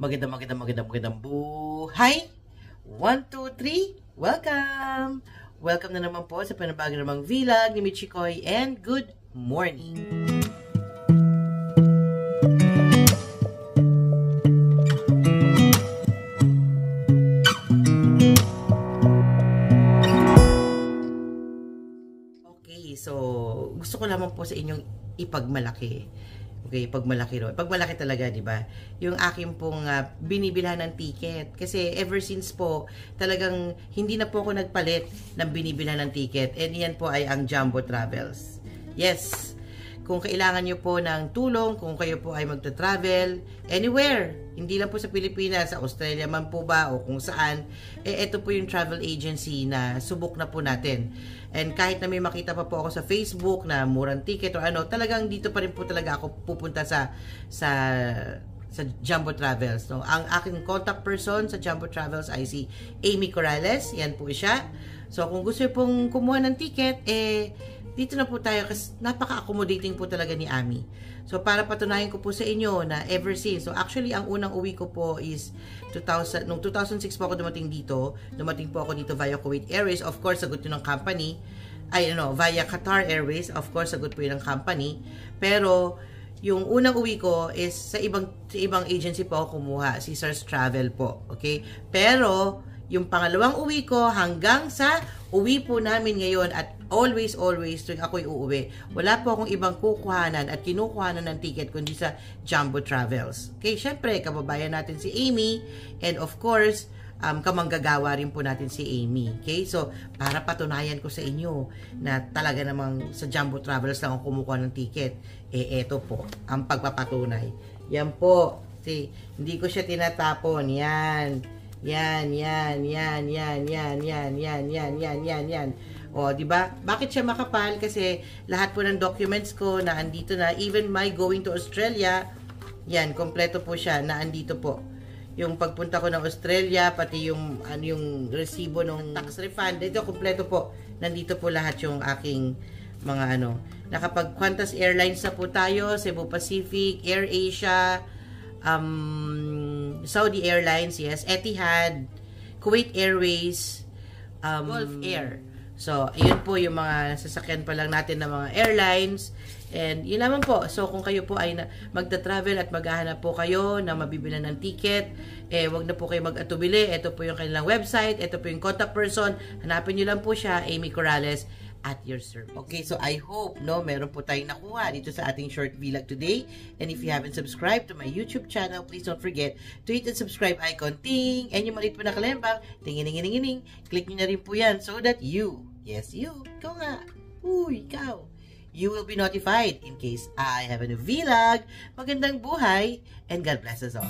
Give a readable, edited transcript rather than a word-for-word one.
magandang buhay. 1, 2, 3, welcome! Welcome na naman po sa panibagong namang vlog ni Michikoy and good morning! Okay, so gusto ko lamang po sa inyong ipagmalaki. Okay, pagmalaki ro. Pagmalaki talaga, 'di ba? Yung akin pong binibilhan ng ticket kasi ever since po talagang hindi na po ako nagpalit ng binibilhan ng ticket. And yan po ay ang Jumbo Travels. Yes. Kung kailangan niyo po ng tulong, kung kayo po ay magta-travel anywhere, hindi lang po sa Pilipinas, sa Australia man po ba o kung saan, ito po yung travel agency na subok na po natin. And kahit na may makita pa po ako sa Facebook na murang ticket o ano, talagang dito pa rin po talaga ako pupunta sa Jumbo Travels. No? Ang aking contact person sa Jumbo Travels ay si Amy Corrales. Yan po siya. So kung gusto pong kumuha ng ticket, dito na po tayo kasi napaka-accommodating po talaga ni Amy. So para patunayan ko po sa inyo na ever since, so actually ang unang uwi ko po is noong 2006 po ako dumating po ako dito via Kuwait Airways. Of course, sagot yun ng company. Via Qatar Airways. Of course, sagot po yun ng company. Pero yung unang uwi ko is sa ibang agency po ako kumuha, Caesars Travel po. Okay? Pero yung pangalawang uwi ko hanggang sa uwi po namin ngayon at always tuwing ako'y uuwi, wala po akong ibang kukuhanan at kinukuhanan ng ticket kundi sa Jumbo Travels. Okay, syempre, kababayan natin si Amy and of course, kamanggagawa rin po natin si Amy. Okay, so para patunayan ko sa inyo na talaga namang sa Jumbo Travels lang ako kumukuha ng ticket, eto po, ang pagpapatunay. Yan po, see, hindi ko siya tinatapon, yan. Yan. O, di ba? Bakit siya makapal? Kasi lahat po ng documents ko na andito na, even my going to Australia, yan, kompleto po siya, na andito po. Yung pagpunta ko ng Australia, pati yung resibo ng tax refund, ito kompleto po. Nandito po lahat yung aking mga nakapag Qantas Airlines na po tayo, Cebu Pacific, AirAsia, Saudi Airlines, yes, Etihad, Kuwait Airways, Gulf Air. So, yun po yung mga sasakyan pa lang natin ng mga airlines. And yun naman po. So, kung kayo po ay magta-travel at maghahanap po kayo na mabibilan ng ticket, wag na po kayo mag-atubili. Ito po yung kanilang website. Ito po yung contact person. Hanapin nyo lang po siya, Amy Corrales, at your service. Okay, so I hope, meron po tayong nakuha dito sa ating short vlog today. And if you haven't subscribed to my YouTube channel, please don't forget to hit the subscribe icon, ting, and yung maliit po na kalembang, ting-ining-ining-ining, click nyo na rin po yan so that you, yes you, ikaw nga, ikaw, you will be notified in case I have a new vlog. Magandang buhay, and God bless us all.